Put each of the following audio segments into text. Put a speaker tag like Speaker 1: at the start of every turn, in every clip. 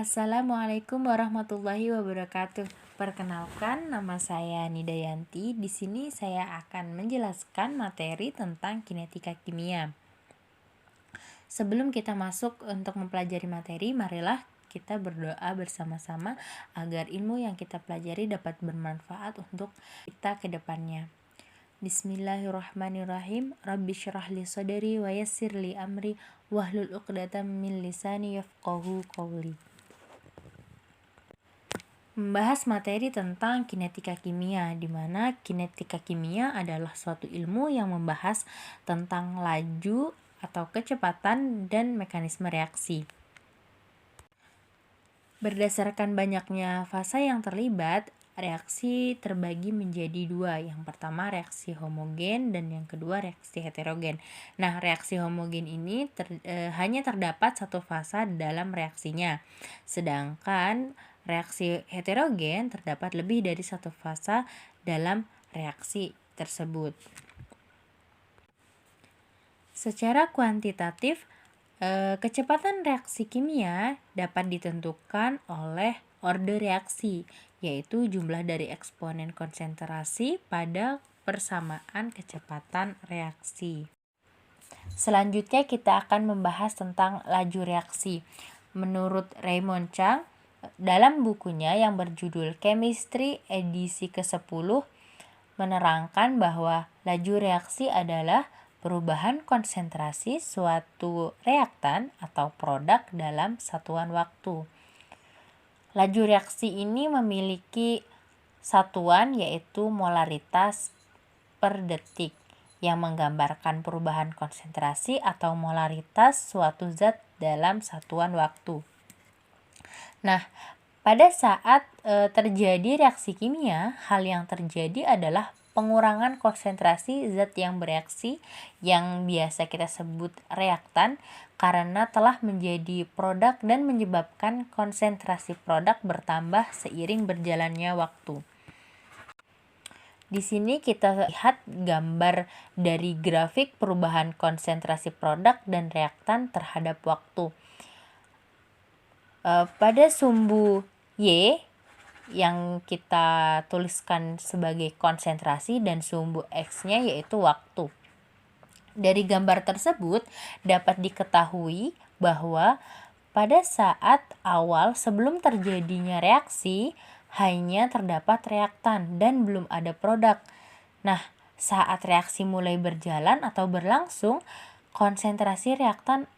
Speaker 1: Assalamualaikum warahmatullahi wabarakatuh. Perkenalkan, nama saya Nidayanti. Di sini saya akan menjelaskan materi tentang kinetika kimia. Sebelum kita masuk untuk mempelajari materi, marilah kita berdoa bersama-sama agar ilmu yang kita pelajari dapat bermanfaat untuk kita ke depannya. Bismillahirrahmanirrahim. Rabbi syrah li sadri wa yassir li amri wahlul 'uqdatam min lisani yafqahu qawli. Membahas materi tentang kinetika kimia, di mana kinetika kimia adalah suatu ilmu yang membahas tentang laju atau kecepatan dan mekanisme reaksi. Berdasarkan banyaknya fase yang terlibat, reaksi terbagi menjadi dua. Yang pertama reaksi homogen dan yang kedua reaksi heterogen. Nah, reaksi homogen ini hanya terdapat satu fase dalam reaksinya. Sedangkan reaksi heterogen terdapat lebih dari satu fase dalam reaksi tersebut. Secara kuantitatif, kecepatan reaksi kimia dapat ditentukan oleh orde reaksi, yaitu jumlah dari eksponen konsentrasi pada persamaan kecepatan reaksi. Selanjutnya kita akan membahas tentang laju reaksi. Menurut Raymond Chang, dalam bukunya yang berjudul Chemistry edisi ke-10, menerangkan bahwa laju reaksi adalah perubahan konsentrasi suatu reaktan atau produk dalam satuan waktu. Laju reaksi ini memiliki satuan yaitu molaritas per detik yang menggambarkan perubahan konsentrasi atau molaritas suatu zat dalam satuan waktu. Nah, pada saat terjadi reaksi kimia, hal yang terjadi adalah pengurangan konsentrasi zat yang bereaksi yang biasa kita sebut reaktan karena telah menjadi produk dan menyebabkan konsentrasi produk bertambah seiring berjalannya waktu. Di sini kita lihat gambar dari grafik perubahan konsentrasi produk dan reaktan terhadap waktu. Pada sumbu Y yang kita tuliskan sebagai konsentrasi dan sumbu X-nya yaitu waktu. Dari gambar tersebut dapat diketahui bahwa pada saat awal sebelum terjadinya reaksi hanya terdapat reaktan dan belum ada produk. Nah, saat reaksi mulai berjalan atau berlangsung, konsentrasi reaktan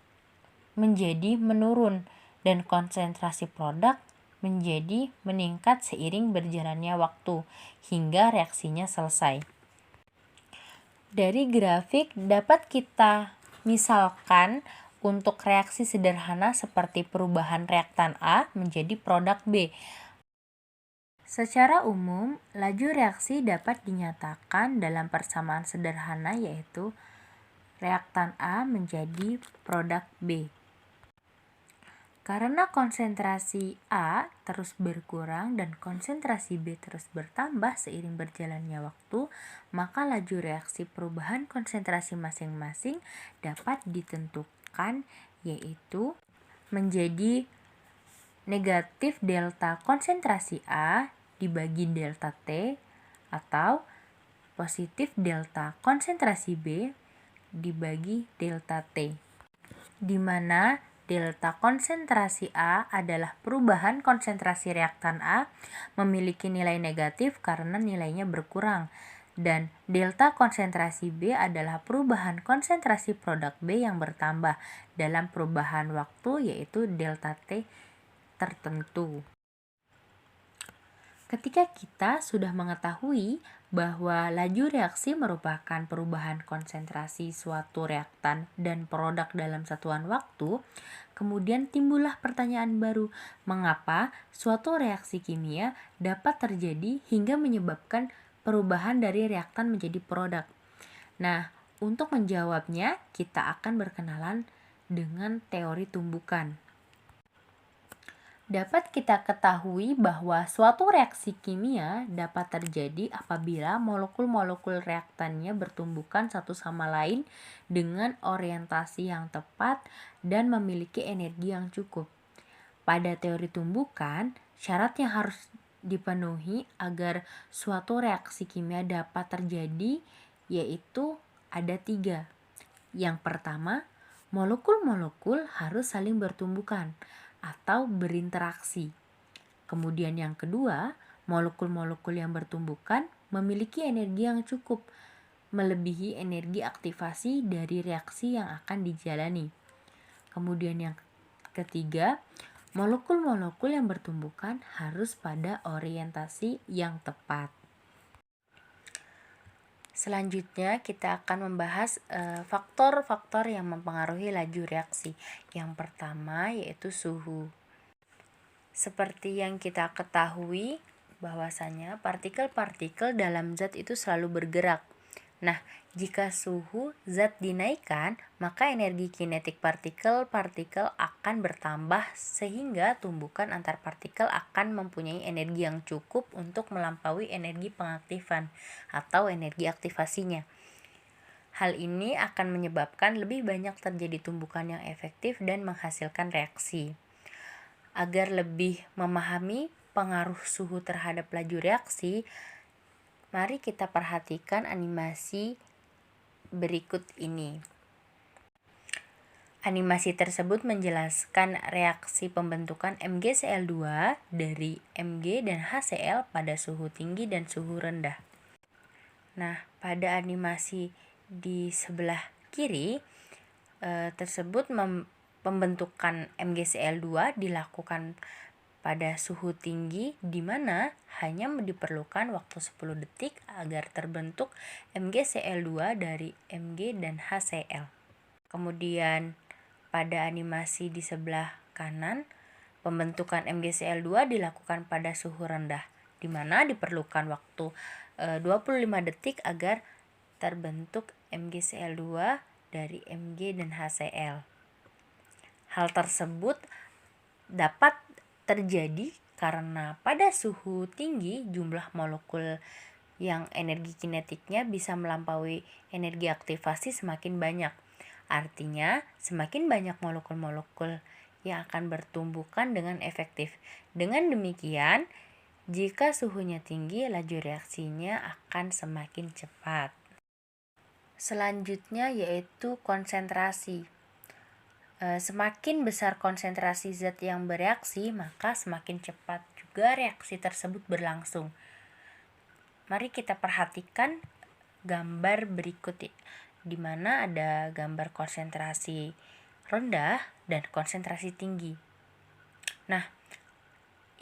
Speaker 1: menjadi menurun dan konsentrasi produk menjadi meningkat seiring berjalannya waktu hingga reaksinya selesai. Dari grafik dapat kita misalkan untuk reaksi sederhana seperti perubahan reaktan A menjadi produk B. Secara umum, laju reaksi dapat dinyatakan dalam persamaan sederhana yaitu reaktan A menjadi produk B. Karena konsentrasi A terus berkurang dan konsentrasi B terus bertambah seiring berjalannya waktu, maka laju reaksi perubahan konsentrasi masing-masing dapat ditentukan yaitu menjadi negatif delta konsentrasi A dibagi delta T atau positif delta konsentrasi B dibagi delta T, di mana delta konsentrasi A adalah perubahan konsentrasi reaktan A memiliki nilai negatif karena nilainya berkurang, dan delta konsentrasi B adalah perubahan konsentrasi produk B yang bertambah dalam perubahan waktu yaitu delta T tertentu. Ketika kita sudah mengetahui bahwa laju reaksi merupakan perubahan konsentrasi suatu reaktan dan produk dalam satuan waktu, kemudian timbullah pertanyaan baru, mengapa suatu reaksi kimia dapat terjadi hingga menyebabkan perubahan dari reaktan menjadi produk? Nah, untuk menjawabnya, kita akan berkenalan dengan teori tumbukan. Dapat kita ketahui bahwa suatu reaksi kimia dapat terjadi apabila molekul-molekul reaktannya bertumbukan satu sama lain dengan orientasi yang tepat dan memiliki energi yang cukup. Pada teori tumbukan, syarat yang harus dipenuhi agar suatu reaksi kimia dapat terjadi yaitu ada 3. Yang pertama, molekul-molekul harus saling bertumbukan atau berinteraksi. Kemudian yang kedua, molekul-molekul yang bertumbukan memiliki energi yang cukup, melebihi energi aktivasi dari reaksi yang akan dijalani. Kemudian yang ketiga, molekul-molekul yang bertumbukan harus pada orientasi yang tepat. Selanjutnya kita akan membahas faktor-faktor yang mempengaruhi laju reaksi. Yang pertama yaitu suhu. Seperti yang kita ketahui bahwasanya partikel-partikel dalam zat itu selalu bergerak. Nah, jika suhu zat dinaikkan, maka energi kinetik partikel-partikel akan bertambah sehingga tumbukan antar partikel akan mempunyai energi yang cukup untuk melampaui energi pengaktifan atau energi aktivasinya. Hal ini akan menyebabkan lebih banyak terjadi tumbukan yang efektif dan menghasilkan reaksi. Agar lebih memahami pengaruh suhu terhadap laju reaksi, mari kita perhatikan animasi berikut ini. Animasi tersebut menjelaskan reaksi pembentukan MgCl2 dari Mg dan HCl pada suhu tinggi dan suhu rendah. Nah, pada animasi di sebelah kiri tersebut pembentukan MgCl2 dilakukan pada suhu tinggi di mana hanya diperlukan waktu 10 detik agar terbentuk MgCl2 dari Mg dan HCl. Kemudian pada animasi di sebelah kanan, pembentukan MgCl2 dilakukan pada suhu rendah di mana diperlukan waktu 25 detik agar terbentuk MgCl2 dari Mg dan HCl. Hal tersebut dapat terjadi karena pada suhu tinggi jumlah molekul yang energi kinetiknya bisa melampaui energi aktivasi semakin banyak. Artinya, semakin banyak molekul-molekul yang akan bertumbukan dengan efektif. Dengan demikian, jika suhunya tinggi, laju reaksinya akan semakin cepat. Selanjutnya yaitu konsentrasi. Semakin besar konsentrasi zat yang bereaksi, maka semakin cepat juga reaksi tersebut berlangsung. Mari kita perhatikan gambar berikut di mana ada gambar konsentrasi rendah dan konsentrasi tinggi. Nah,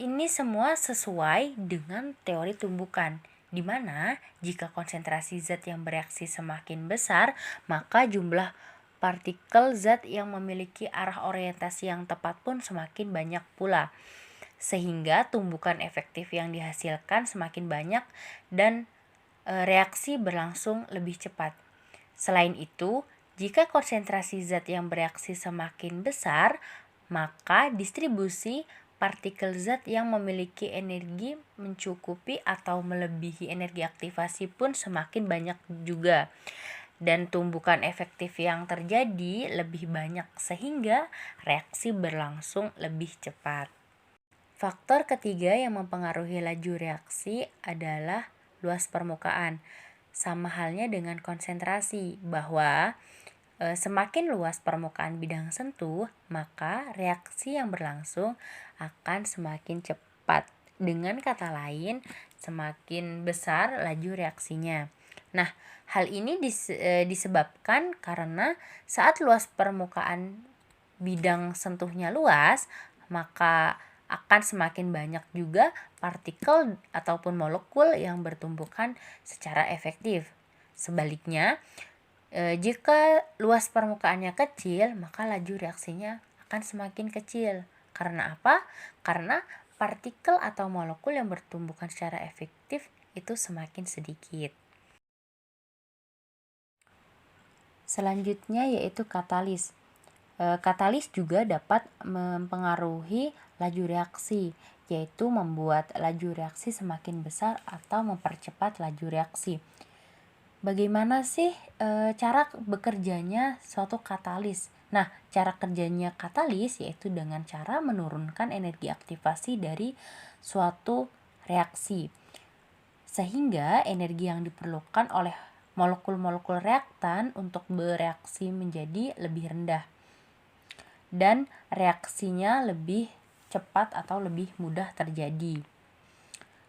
Speaker 1: ini semua sesuai dengan teori tumbukan, di mana jika konsentrasi zat yang bereaksi semakin besar, maka jumlah partikel zat yang memiliki arah orientasi yang tepat pun semakin banyak pula, sehingga tumbukan efektif yang dihasilkan semakin banyak dan reaksi berlangsung lebih cepat. Selain itu, jika konsentrasi zat yang bereaksi semakin besar, maka distribusi partikel zat yang memiliki energi mencukupi atau melebihi energi aktivasi pun semakin banyak juga. Dan tumbukan efektif yang terjadi lebih banyak sehingga reaksi berlangsung lebih cepat. Faktor ketiga yang mempengaruhi laju reaksi adalah luas permukaan. Sama halnya dengan konsentrasi, bahwa semakin luas permukaan bidang sentuh, maka reaksi yang berlangsung akan semakin cepat. Dengan kata lain, semakin besar laju reaksinya. Nah, hal ini disebabkan karena saat luas permukaan bidang sentuhnya luas, maka akan semakin banyak juga partikel ataupun molekul yang bertumbukan secara efektif. Sebaliknya, jika luas permukaannya kecil, maka laju reaksinya akan semakin kecil. Karena apa? Karena partikel atau molekul yang bertumbukan secara efektif itu semakin sedikit. Selanjutnya yaitu katalis. Katalis juga dapat mempengaruhi laju reaksi, yaitu membuat laju reaksi semakin besar atau mempercepat laju reaksi. Bagaimana sih cara bekerjanya suatu katalis? Nah, cara kerjanya katalis yaitu dengan cara menurunkan energi aktivasi dari suatu reaksi, sehingga energi yang diperlukan oleh molekul-molekul reaktan untuk bereaksi menjadi lebih rendah dan reaksinya lebih cepat atau lebih mudah terjadi.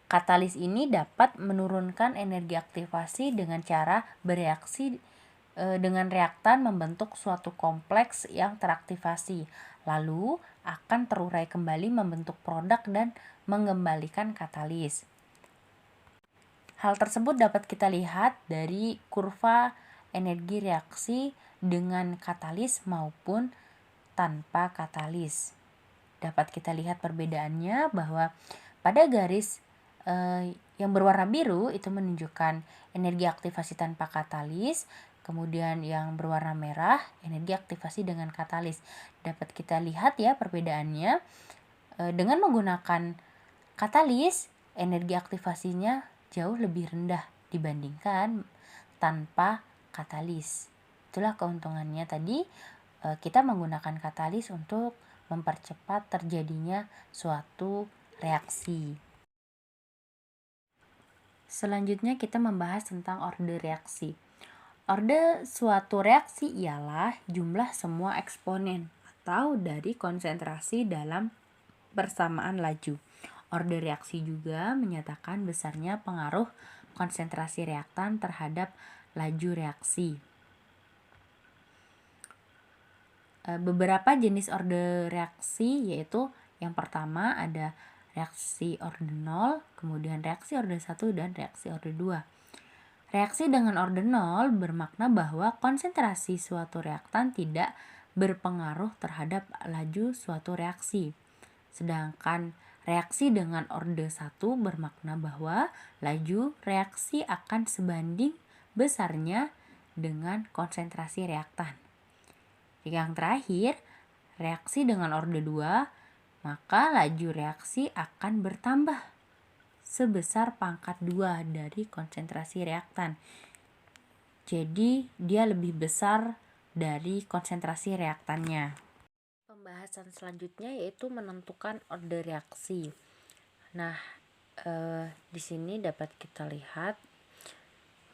Speaker 1: Katalis ini dapat menurunkan energi aktivasi dengan cara bereaksi dengan reaktan membentuk suatu kompleks yang teraktivasi, lalu akan terurai kembali membentuk produk dan mengembalikan katalis. Hal tersebut dapat kita lihat dari kurva energi reaksi dengan katalis maupun tanpa katalis. Dapat kita lihat perbedaannya bahwa pada garis yang berwarna biru itu menunjukkan energi aktivasi tanpa katalis, kemudian yang berwarna merah energi aktivasi dengan katalis. Dapat kita lihat ya perbedaannya. Dengan menggunakan katalis, energi aktivasinya jauh lebih rendah dibandingkan tanpa katalis. Itulah keuntungannya tadi, kita menggunakan katalis untuk mempercepat terjadinya suatu reaksi. Selanjutnya kita membahas tentang orde reaksi. Orde suatu reaksi ialah jumlah semua eksponen atau dari konsentrasi dalam persamaan laju. Orde reaksi juga menyatakan besarnya pengaruh konsentrasi reaktan terhadap laju reaksi. Beberapa jenis orde reaksi yaitu yang pertama ada reaksi orde 0, kemudian reaksi orde 1 dan reaksi orde 2. Reaksi dengan orde 0 bermakna bahwa konsentrasi suatu reaktan tidak berpengaruh terhadap laju suatu reaksi. Sedangkan reaksi dengan orde 1 bermakna bahwa laju reaksi akan sebanding besarnya dengan konsentrasi reaktan. Yang terakhir, reaksi dengan orde 2, maka laju reaksi akan bertambah sebesar pangkat 2 dari konsentrasi reaktan. Jadi dia lebih besar dari konsentrasi reaktannya. Pembahasan selanjutnya yaitu menentukan orde reaksi. Nah, di sini dapat kita lihat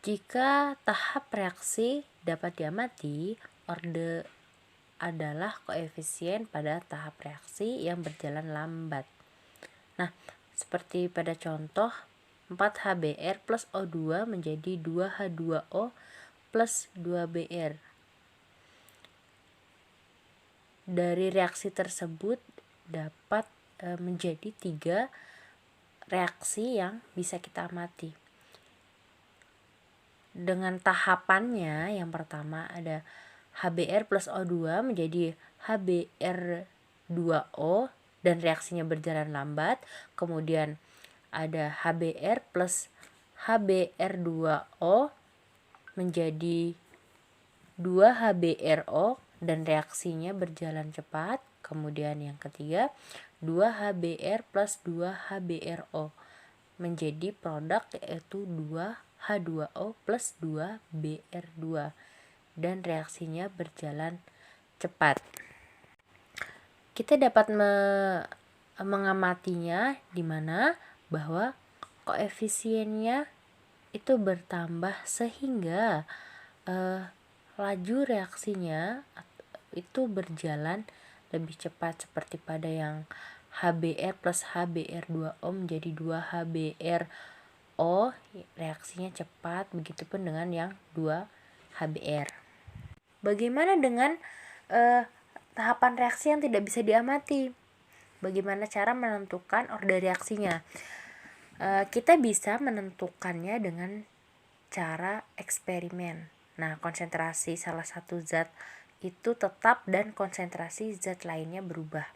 Speaker 1: jika tahap reaksi dapat diamati, orde adalah koefisien pada tahap reaksi yang berjalan lambat. Nah, seperti pada contoh 4HBr plus O2 menjadi 2H2O plus 2Br. Dari reaksi tersebut dapat menjadi 3 reaksi yang bisa kita amati. Dengan tahapannya, yang pertama ada HBr plus O2 menjadi HBr2O dan reaksinya berjalan lambat. Kemudian ada HBr plus HBr2O menjadi 2HBrO dan reaksinya berjalan cepat. Kemudian yang ketiga 2HBr plus 2HBrO menjadi produk yaitu 2H2O plus 2Br2 dan reaksinya berjalan cepat. Kita dapat mengamatinya di mana bahwa koefisiennya itu bertambah sehingga laju reaksinya itu berjalan lebih cepat seperti pada yang HBr plus HBr2O menjadi 2HBrO, reaksinya cepat, begitupun dengan yang 2HBr. Bagaimana dengan tahapan reaksi yang tidak bisa diamati? Bagaimana cara menentukan orde reaksinya? Kita bisa menentukannya dengan cara eksperimen. Nah, konsentrasi salah satu zat itu tetap dan konsentrasi zat lainnya berubah.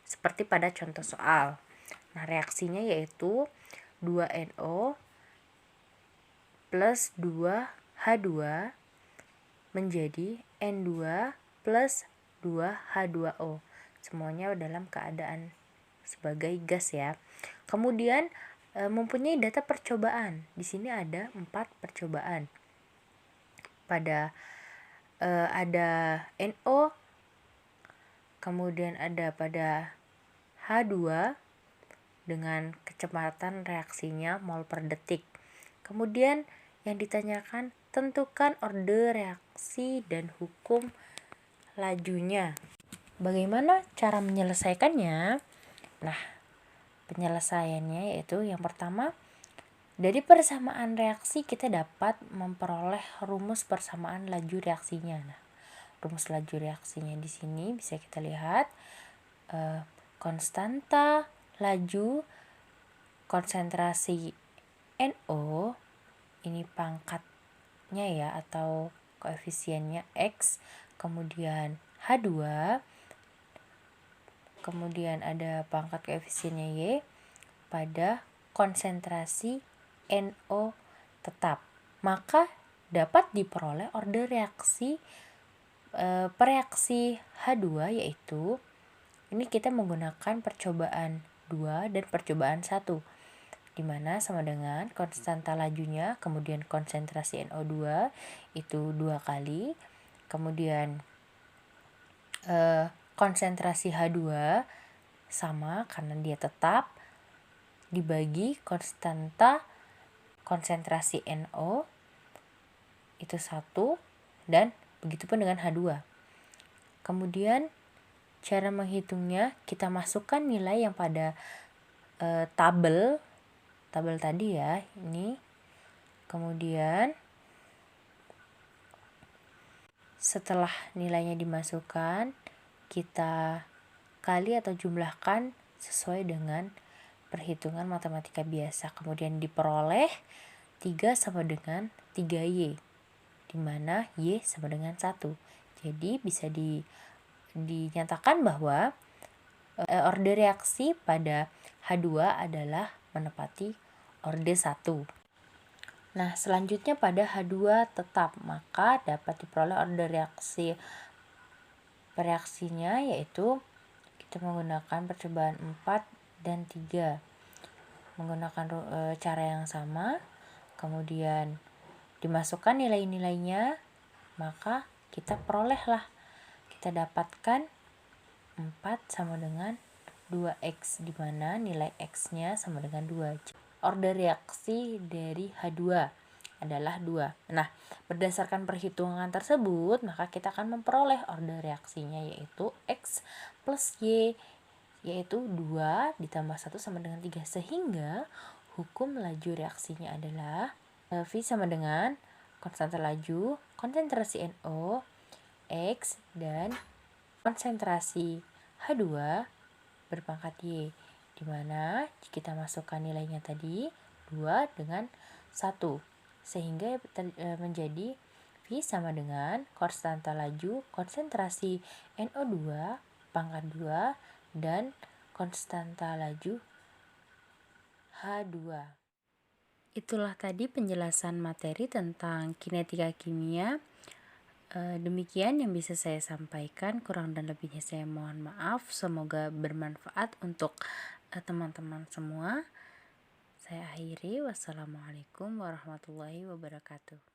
Speaker 1: Seperti pada contoh soal. Nah, reaksinya yaitu 2NO plus 2H2 menjadi N2 plus 2H2O. Semuanya dalam keadaan sebagai gas ya. Kemudian mempunyai data percobaan. Di sini ada 4 percobaan. Pada ada NO Kemudian ada pada H2 dengan kecepatan reaksinya mol per detik. Kemudian yang ditanyakan, tentukan orde reaksi dan hukum lajunya. Bagaimana cara menyelesaikannya? Nah, penyelesaiannya yaitu yang pertama, dari persamaan reaksi kita dapat memperoleh rumus persamaan laju reaksinya. Nah, rumus laju reaksinya di sini bisa kita lihat konstanta laju konsentrasi NO, ini pangkatnya ya atau koefisiennya X, kemudian H2, kemudian ada pangkat koefisiennya Y pada konsentrasi NO tetap. Maka dapat diperoleh orde reaksi pereaksi H2, yaitu ini kita menggunakan percobaan 2 dan percobaan 1, di mana sama dengan konstanta lajunya kemudian konsentrasi NO2 itu 2 kali, kemudian konsentrasi H2 sama karena dia tetap, dibagi konstanta konsentrasi NO itu 1, dan begitupun dengan H2. Kemudian cara menghitungnya, kita masukkan nilai yang pada tabel tadi ya, ini. Kemudian setelah nilainya dimasukkan, kita kali atau jumlahkan sesuai dengan perhitungan matematika biasa. Kemudian diperoleh 3 sama dengan 3Y, di mana Y sama dengan 1. Jadi bisa dinyatakan bahwa orde reaksi pada H2 adalah menepati orde 1. Nah, selanjutnya pada H2 tetap, maka dapat diperoleh orde reaksi pereaksinya, yaitu kita menggunakan percobaan 4 dan 3 menggunakan cara yang sama, kemudian dimasukkan nilai-nilainya, maka kita dapatkan 4 sama dengan 2X, di mana nilai X-nya sama dengan 2. Orde reaksi dari H2 adalah 2. Nah, berdasarkan perhitungan tersebut, maka kita akan memperoleh orde reaksinya yaitu X plus Y, yaitu 2 ditambah 1 sama dengan 3. Sehingga hukum laju reaksinya adalah V sama dengan konstanta laju, konsentrasi NO, X, dan konsentrasi H2 berpangkat Y, di mana kita masukkan nilainya tadi 2 dengan 1, sehingga menjadi V sama dengan konstanta laju, konsentrasi NO2 pangkat 2, dan konstanta laju H2. Itulah tadi penjelasan materi tentang kinetika kimia. Demikian yang bisa saya sampaikan, kurang dan lebihnya saya mohon maaf. Semoga bermanfaat untuk teman-teman semua. Saya akhiri, wassalamualaikum warahmatullahi wabarakatuh.